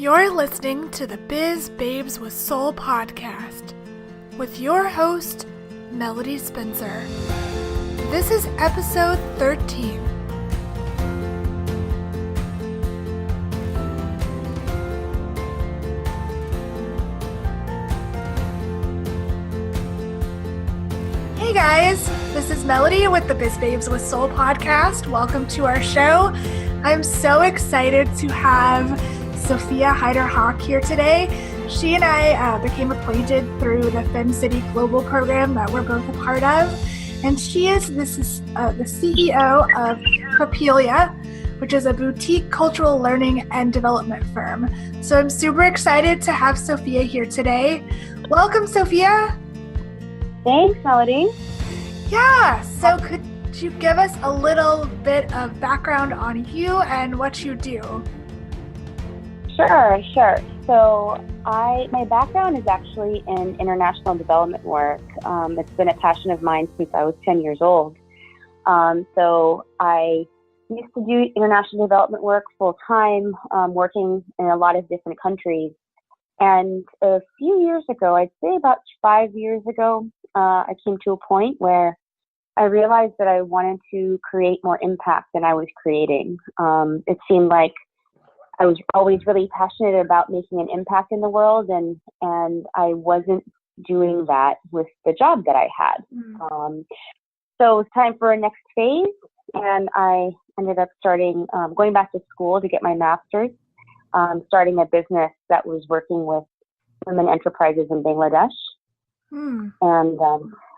You're listening to the Biz Babes with Soul podcast with your host, Melody Spencer. This is episode 13. Hey guys, this is Melody with the Biz Babes with Soul podcast. Welcome to our show. I'm so excited to have Sophia Hyder Hock here today. She and I became acquainted through the FemCity Global program that we're both a part of. And she is the CEO of Papilia, which is a boutique cultural learning and development firm. So I'm super excited to have Sophia here today. Welcome, Sophia. Thanks, Melody. Yeah, so could you give us a little bit of background on you and what you do? Sure. So my background is actually in international development work. It's been a passion of mine since I was 10 years old. So I used to do international development work full time, working in a lot of different countries. And a few years ago, I'd say about 5 years ago, I came to a point where I realized that I wanted to create more impact than I was creating. It seemed like I was always really passionate about making an impact in the world, and I wasn't doing that with the job that I had. So it was time for a next phase, and I ended up going back to school to get my master's, starting a business that was working with women enterprises in Bangladesh. And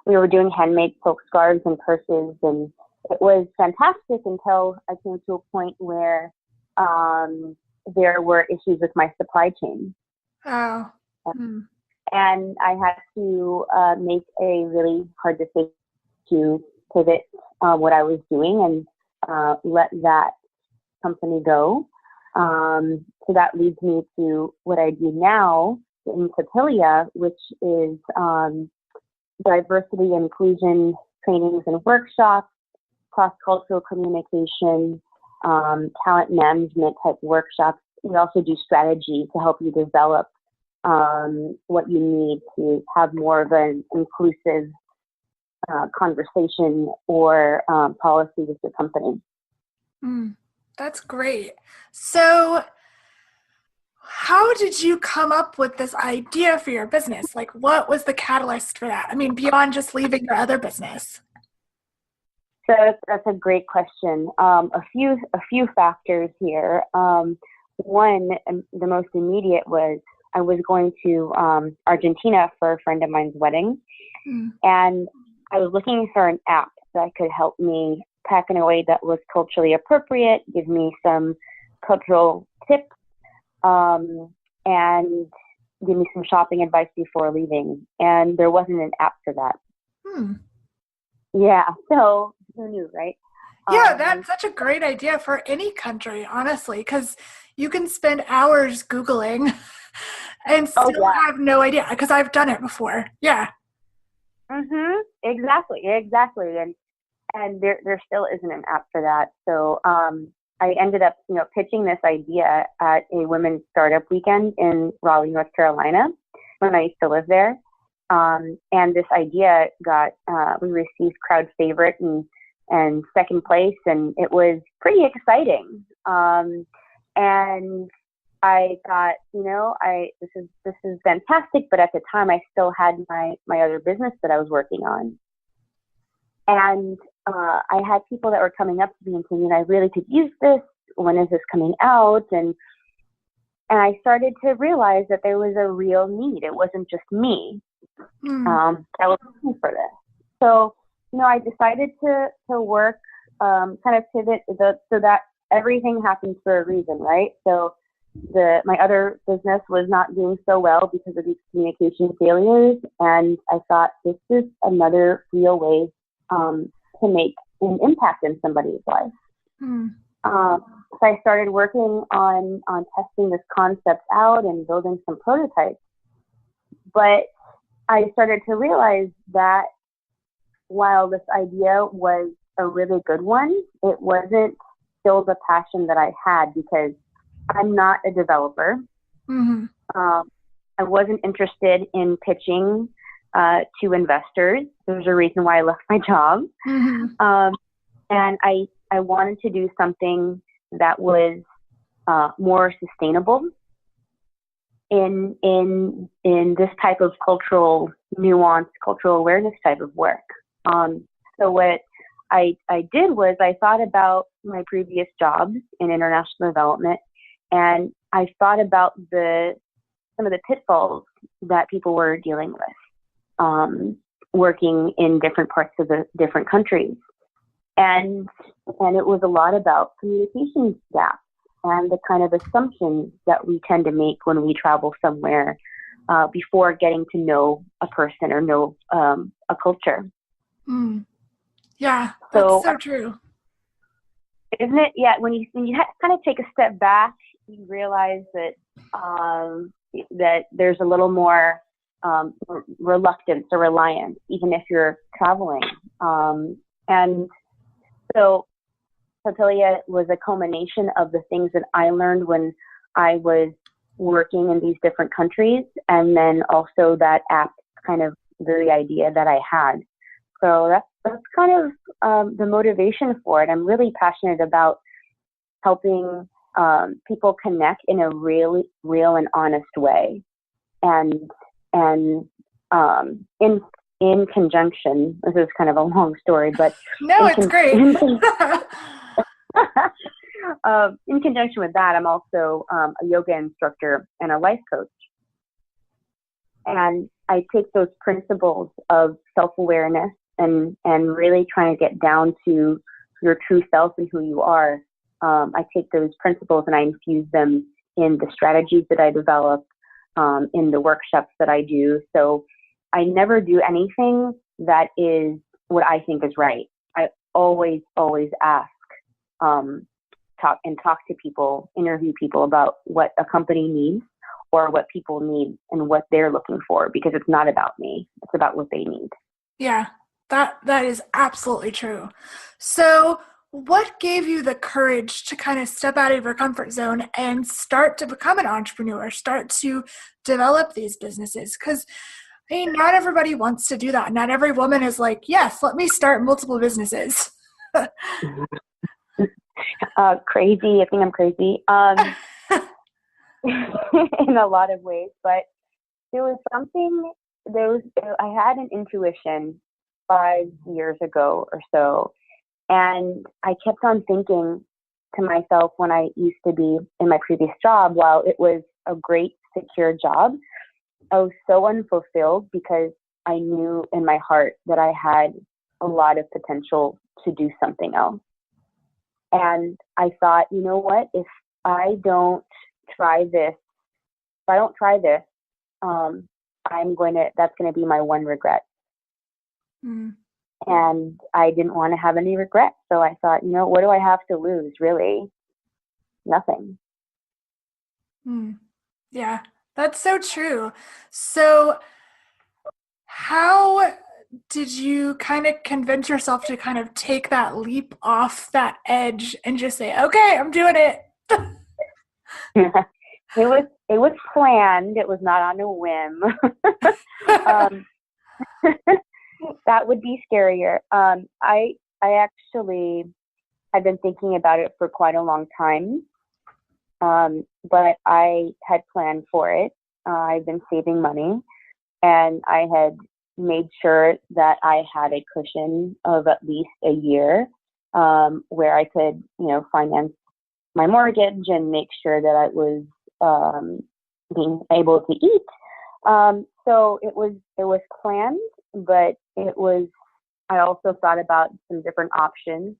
we were doing handmade silk scarves and purses, and it was fantastic until I came to a point where there were issues with my supply chain. Oh. And I had to make a really hard decision to pivot what I was doing and let that company go. So that leads me to what I do now in Papilia, which is diversity and inclusion trainings and workshops, cross-cultural communication, talent management type workshops. We also do strategy to help you develop what you need to have more of an inclusive conversation or policy with your company. That's great. So how did you come up with this idea for your business? Like, what was the catalyst for that? I mean, beyond just leaving your other business. So that's a great question. A few factors here. One, the most immediate was I was going to Argentina for a friend of mine's wedding, and I was looking for an app that could help me pack in a way that was culturally appropriate, give me some cultural tips, and give me some shopping advice before leaving. And there wasn't an app for that. Yeah, so who knew, right? Yeah, that's such a great idea for any country, honestly, because you can spend hours Googling and still have no idea, because I've done it before. Yeah. Exactly. And there still isn't an app for that. So I ended up, pitching this idea at a women's startup weekend in Raleigh, North Carolina, when I used to live there. And this idea we received crowd favorite and second place, and it was pretty exciting. And I thought, this is fantastic. But at the time, I still had my other business that I was working on. And I had people that were coming up to me and saying, I really could use this. When is this coming out? And I started to realize that there was a real need. It wasn't just me. I was looking for this. So, I decided to work, kind of pivot so that everything happens for a reason, right? So my other business was not doing so well because of these communication failures. And I thought, this is another real way to make an impact in somebody's life. So I started working on testing this concept out and building some prototypes. But I started to realize that while this idea was a really good one, it wasn't still the passion that I had, because I'm not a developer. Mm-hmm. I wasn't interested in pitching to investors. There's a reason why I left my job. Mm-hmm. And I wanted to do something that was more sustainable in this type of cultural nuance, cultural awareness type of work. So what I did was I thought about my previous jobs in international development, and I thought about some of the pitfalls that people were dealing with, working in different parts of the different countries. And it was a lot about communication gaps and the kind of assumptions that we tend to make when we travel somewhere before getting to know a person or know a culture. Mm. Yeah, that's so true. Isn't it? Yeah, when you kind of take a step back, you realize that that there's a little more reluctance or reliance, even if you're traveling. And so Papilia was a culmination of the things that I learned when I was working in these different countries, and then also that app kind of the idea that I had. So that's kind of the motivation for it. I'm really passionate about helping people connect in a really real and honest way, and in conjunction. This is kind of a long story, but no, it's great. In conjunction with that, I'm also a yoga instructor and a life coach. And I take those principles of self-awareness and really trying to get down to your true self and who you are. I take those principles and I infuse them in the strategies that I develop, in the workshops that I do. So I never do anything that is what I think is right. I always ask, talk to people, interview people about what a company needs or what people need and what they're looking for, because it's not about me. It's about what they need. Yeah, that is absolutely true. So what gave you the courage to kind of step out of your comfort zone and start to become an entrepreneur, start to develop these businesses? Because I mean, not everybody wants to do that. Not every woman is like, yes, let me start multiple businesses. Crazy. I think I'm crazy in a lot of ways, but I had an intuition 5 years ago or so, and I kept on thinking to myself when I used to be in my previous job, while it was a great secure job, I was so unfulfilled because I knew in my heart that I had a lot of potential to do something else. And I thought, you know what, if I don't try this, that's going to be my one regret. Mm. And I didn't want to have any regrets. So I thought, you know, what do I have to lose? Really? Nothing. Mm. Yeah, that's so true. So how did you kind of convince yourself to kind of take that leap off that edge and just say, okay, I'm doing it? It was planned. It was not on a whim. That would be scarier. I actually had been thinking about it for quite a long time, but I had planned for it. I've been saving money, and I had made sure that I had a cushion of at least a year where I could, finance my mortgage and make sure that I was being able to eat. So it was planned, but I also thought about some different options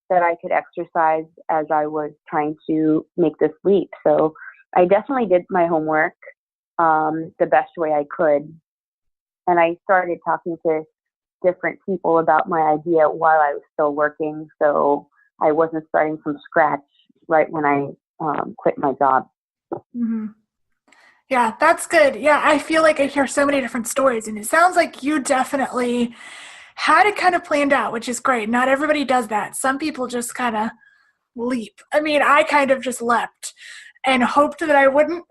that I could exercise as I was trying to make this leap. So I definitely did my homework the best way I could. And I started talking to different people about my idea while I was still working. So I wasn't starting from scratch right when I quit my job. Mm-hmm. Yeah, that's good. Yeah, I feel like I hear so many different stories, and it sounds like you definitely had it kind of planned out, which is great. Not everybody does that. Some people just kind of leap. I mean, I kind of just leapt and hoped that I wouldn't.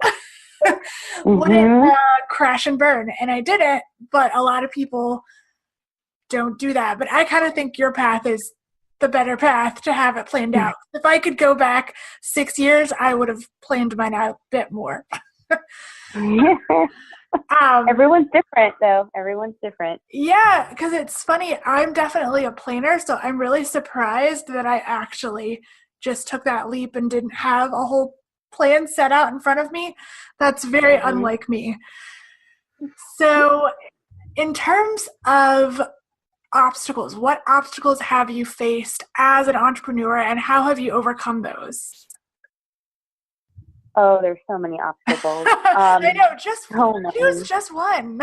wouldn't crash and burn. And I didn't, but a lot of people don't do that. But I kind of think your path is the better path to have it planned out. If I could go back 6 years, I would have planned mine out a bit more. Everyone's different, though. Everyone's different. Yeah, because it's funny. I'm definitely a planner, so I'm really surprised that I actually just took that leap and didn't have a whole plan set out in front of me. That's very unlike me. So in terms of obstacles, what obstacles have you faced as an entrepreneur, and how have you overcome those? Oh, there's so many obstacles. I know, choose just one.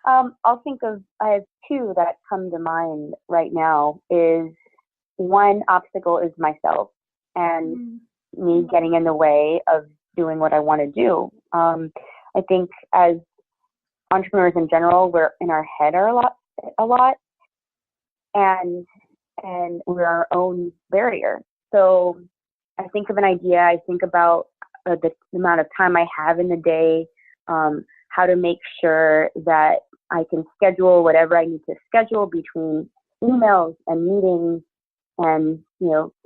I'll think of, I have two that come to mind right now. Is one obstacle is myself and me getting in the way of doing what I want to do. I think as entrepreneurs in general, we're in our head a lot, and we're our own barrier. So I think of an idea, I think about the amount of time I have in the day, how to make sure that I can schedule whatever I need to schedule between emails and meetings and,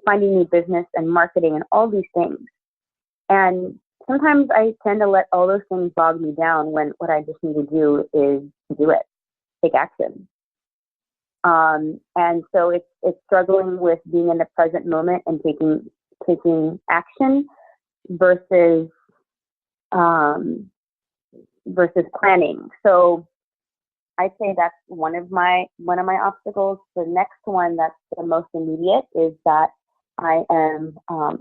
finding new business and marketing and all these things. And sometimes I tend to let all those things bog me down when what I just need to do is do it, take action. And so it's struggling with being in the present moment and taking action versus planning. So I'd say that's one of my obstacles. The next one that's the most immediate is that I am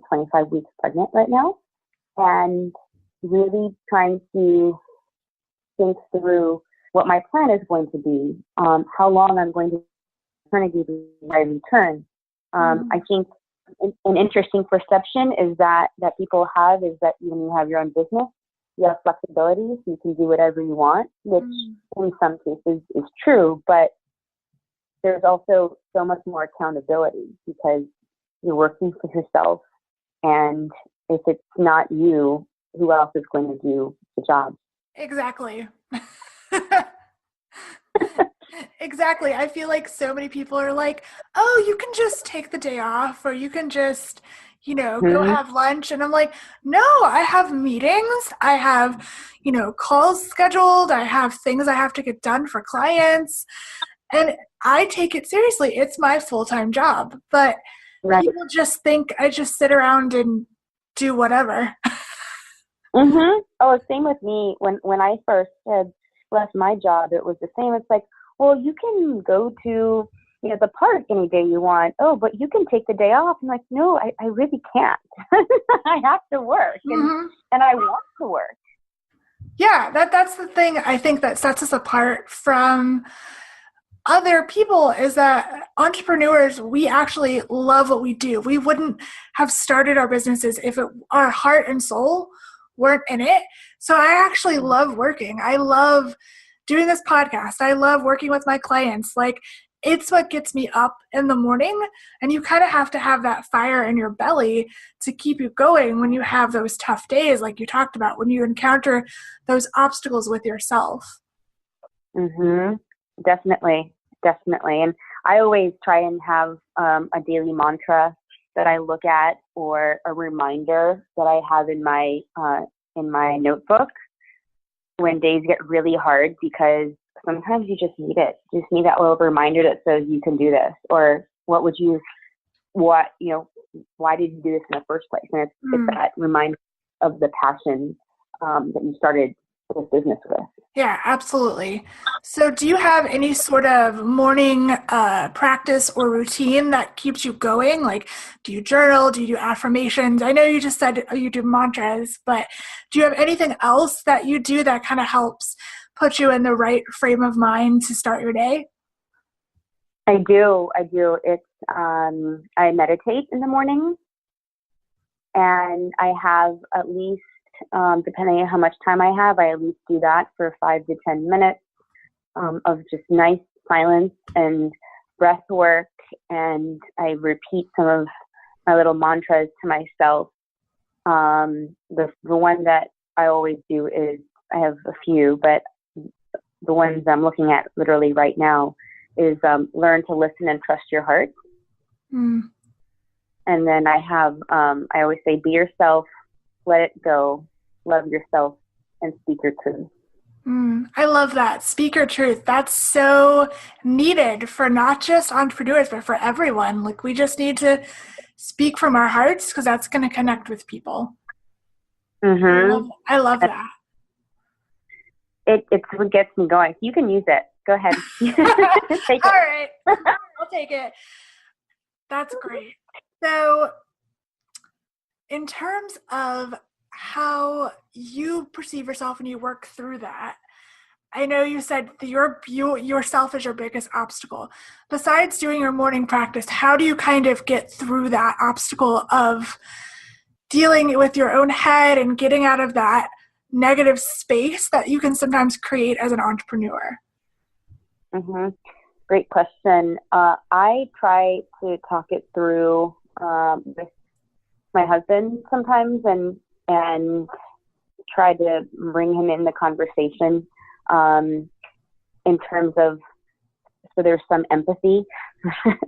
25 weeks pregnant right now, and really trying to think through what my plan is going to be, how long I'm going to maternity before I return. I think an interesting perception is that people have is that when you have your own business, you have flexibility, so you can do whatever you want, which in some cases is true, but there's also so much more accountability because you're working for yourself, and if it's not you, who else is going to do the job? Exactly. Exactly. I feel like so many people are like, oh, you can just take the day off, or you can just, go have lunch. And I'm like, no, I have meetings. I have, calls scheduled. I have things I have to get done for clients. And I take it seriously. It's my full-time job. But people just think I just sit around and do whatever. Oh, same with me. When I first had left my job, it was the same. It's like, well, you can go to the park any day you want. Oh, but you can take the day off. I'm like, no, I really can't. I have to work, and I want to work. Yeah, that's the thing I think that sets us apart from other people, is that entrepreneurs, we actually love what we do. We wouldn't have started our businesses if our heart and soul weren't in it. So I actually love working. I love doing this podcast. I love working with my clients. Like, it's what gets me up in the morning, and you kind of have to have that fire in your belly to keep you going when you have those tough days, like you talked about, when you encounter those obstacles with yourself. Definitely. And I always try and have a daily mantra that I look at, or a reminder that I have in my notebook when days get really hard, because sometimes you just need it. You just need that little reminder that says you can do this, or why did you do this in the first place? And it's that reminder of the passion that you started this business with. Yeah, absolutely. So do you have any sort of morning practice or routine that keeps you going? Like, do you journal? Do you do affirmations? I know you just said you do mantras, but do you have anything else that you do that kind of helps put you in the right frame of mind to start your day? I do. It's, I meditate in the morning, and I have at least, depending on how much time I have, I at least do that for 5 to 10 minutes of just nice silence and breath work. And I repeat some of my little mantras to myself. The one that I always do is, I have a few, but the ones I'm looking at literally right now is learn to listen and trust your heart. Mm. And then I have, I always say, be yourself, let it go, love yourself, and speak your truth. I love that. Speak your truth. That's so needed for not just entrepreneurs, but for everyone. Like, we just need to speak from our hearts because that's going to connect with people. Mm-hmm. I love that. It's what gets me going. You can use it. Go ahead. Take All it. right. I'll take it. That's great. So in terms of how you perceive yourself and you work through that, I know you said that yourself is your biggest obstacle. Besides doing your morning practice, how do you kind of get through that obstacle of dealing with your own head and getting out of that negative space that you can sometimes create as an entrepreneur? Mm-hmm. Great question. I try to talk it through with my husband sometimes, and try to bring him in the conversation in terms of, so there's some empathy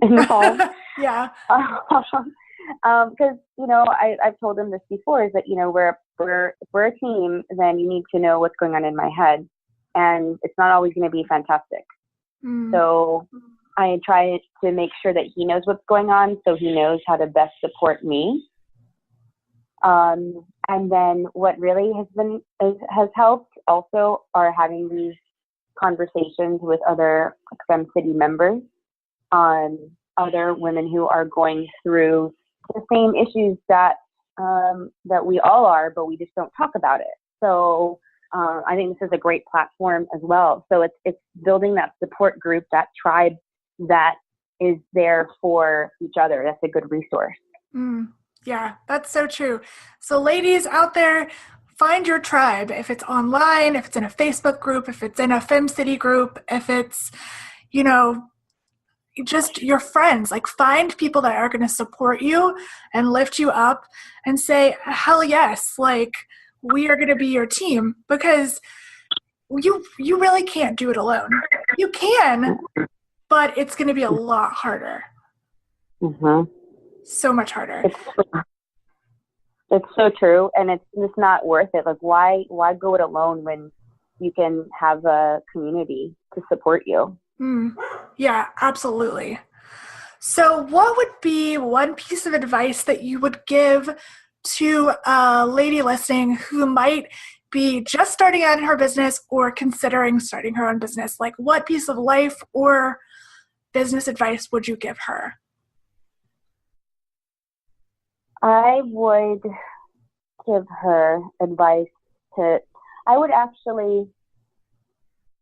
involved. Yeah. Because I've told him this before, is that if we're a team, then you need to know what's going on in my head, and it's not always going to be fantastic. So I try to make sure that he knows what's going on, so he knows how to best support me. And then what really has helped also are having these conversations with other Fem City members on other women who are going through the same issues that we all are, but we just don't talk about it. So I think this is a great platform as well. So it's building that support group, that tribe that is there for each other. That's a good resource. Yeah, that's so true. So ladies out there, find your tribe. If it's online, if it's in a Facebook group, if it's in a FemCity group, if it's, just your friends, like find people that are going to support you and lift you up and say, hell yes, like we are going to be your team, because you really can't do it alone. You can, but it's going to be a lot harder. Mm-hmm. So much harder. It's so true, and it's just not worth it. Like, why go it alone when you can have a community to support you? Yeah, absolutely. So what would be one piece of advice that you would give to a lady listening who might be just starting out in her business or considering starting her own business? Like, what piece of life or business advice would you give her? I would give her advice I would actually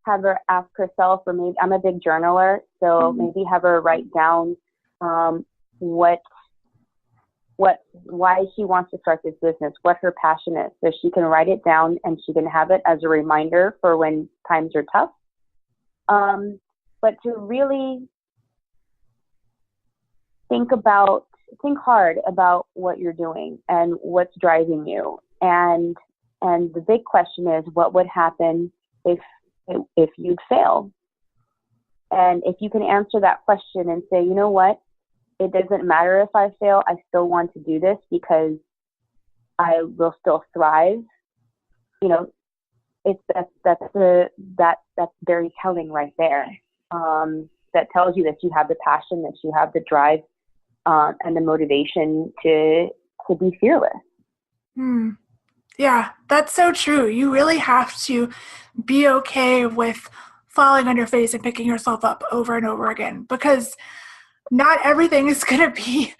have her ask herself, or maybe, I'm a big journaler, so maybe have her write down why she wants to start this business, what her passion is, so she can write it down and she can have it as a reminder for when times are tough. But to really think hard about what you're doing and what's driving you. And the big question is, what would happen if you'd fail? And if you can answer that question and say, you know what, it doesn't matter if I fail, I still want to do this because I will still thrive. That's very telling right there. That tells you that you have the passion, that you have the drive, and the motivation to be fearless. Yeah, that's so true. You really have to be okay with falling on your face and picking yourself up over and over again, because not everything is going to be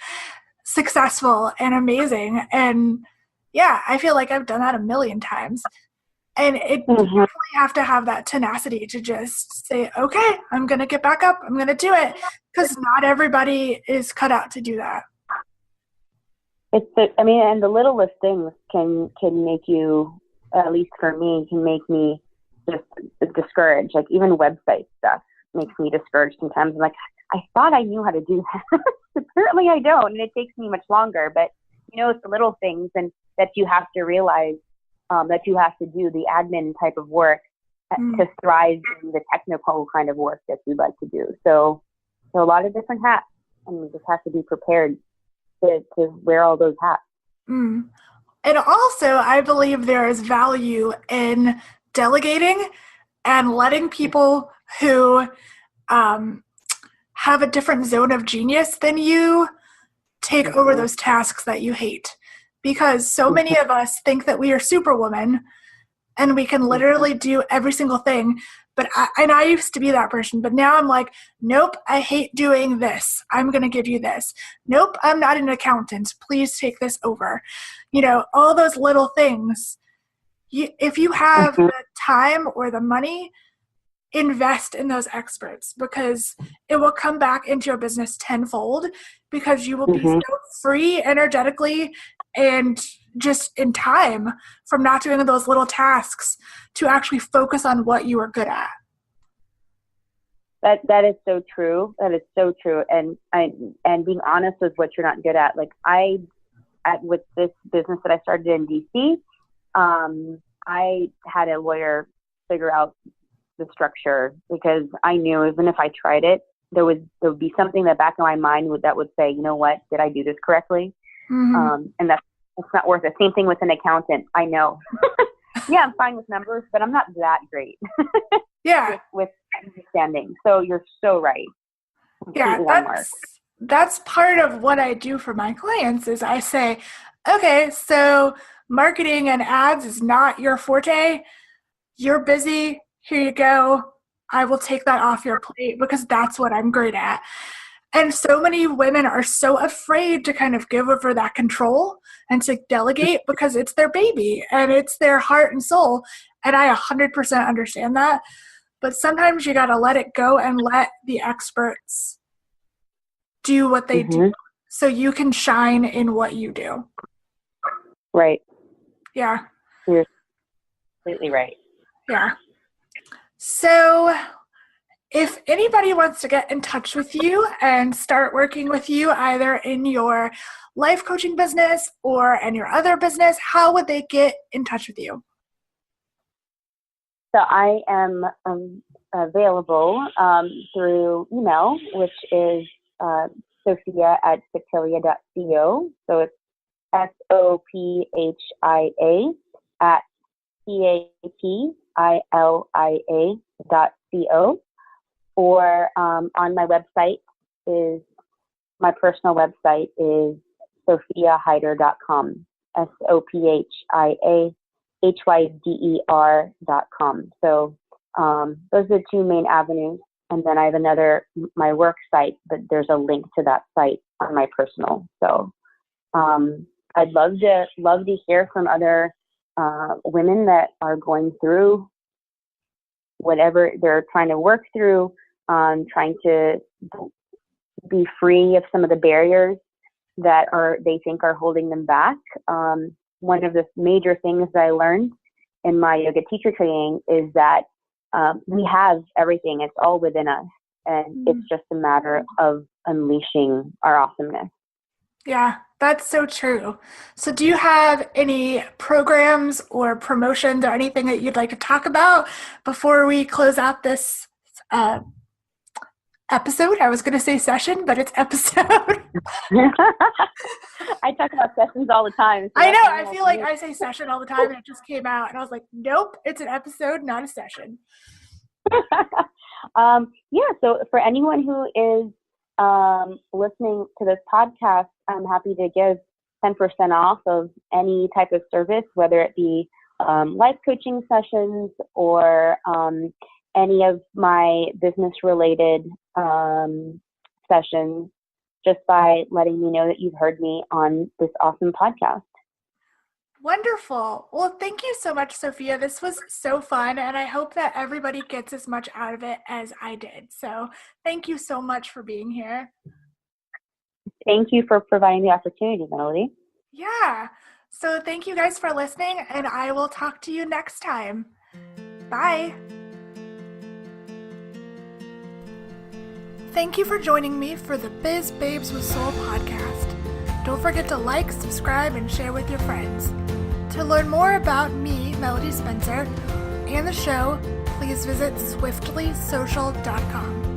successful and amazing. And yeah, I feel like I've done that a million times. And you definitely have to have that tenacity to just say, okay, I'm going to get back up. I'm going to do it, because not everybody is cut out to do that. And the littlest things can make you, at least for me, can make me just discouraged. Like, even website stuff makes me discouraged sometimes. I'm like, I thought I knew how to do that. Apparently I don't, and it takes me much longer. But it's the little things, and that you have to realize that you have to do the admin type of work to thrive in the technical kind of work that you like to do. So a lot of different hats, and you just have to be prepared to wear all those hats. And also, I believe there is value in delegating and letting people who have a different zone of genius than you take over those tasks that you hate. Because so many of us think that we are superwoman and we can literally do every single thing. But I used to be that person, but now I'm like, nope, I hate doing this. I'm going to give you this. Nope, I'm not an accountant. Please take this over. You know, all those little things. If you have the time or the money, invest in those experts, because it will come back into your business tenfold, because you will be so free energetically and just in time from not doing those little tasks to actually focus on what you are good at. That is so true. That is so true. And being honest with what you're not good at. Like with this business that I started in DC, I had a lawyer figure out the structure, because I knew even if I tried it, there would be something in the back of my mind that would say, you know what, did I do this correctly? And it's not worth it. Same thing with an accountant. I know. Yeah, I'm fine with numbers, but I'm not that great. with understanding. So you're so right. Yeah, that's part of what I do for my clients is I say, okay, so marketing and ads is not your forte. You're busy. Here you go. I will take that off your plate because that's what I'm great at. And so many women are so afraid to kind of give over that control and to delegate because it's their baby and it's their heart and soul. And I 100% understand that. But sometimes you got to let it go and let the experts do what they do so you can shine in what you do. Right. Yeah. You're completely right. Yeah. So if anybody wants to get in touch with you and start working with you either in your life coaching business or in your other business, how would they get in touch with you? So I am available through email, which is sophia@papilia.co. So it's SOPHIA@PAPILIA.co. Or on my website is, my personal website is sophiahyder.com, SOPHIAHYDER.com. So those are the two main avenues. And then I have my work site, but there's a link to that site on my personal. So I'd love to hear from other women that are going through whatever they're trying to work through, trying to be free of some of the barriers that they think are holding them back. One of the major things that I learned in my yoga teacher training is that we have everything. It's all within us. And it's just a matter of unleashing our awesomeness. Yeah, that's so true. So do you have any programs or promotions or anything that you'd like to talk about before we close out this episode? I was going to say session, but it's episode. I talk about sessions all the time. So I know. I feel like I say session all the time, and it just came out, and I was like, nope, it's an episode, not a session. Yeah, so for anyone who is listening to this podcast, I'm happy to give 10% off of any type of service, whether it be life coaching sessions or any of my business-related sessions, just by letting me know that you've heard me on this awesome podcast. Wonderful. Well, thank you so much, Sophia. This was so fun, and I hope that everybody gets as much out of it as I did. So thank you so much for being here. Thank you for providing the opportunity, Melody. Yeah. So thank you guys for listening, and I will talk to you next time. Bye. Thank you for joining me for the Biz Babes with Soul podcast. Don't forget to like, subscribe, and share with your friends. To learn more about me, Melody Spencer, and the show, please visit swiftlysocial.com.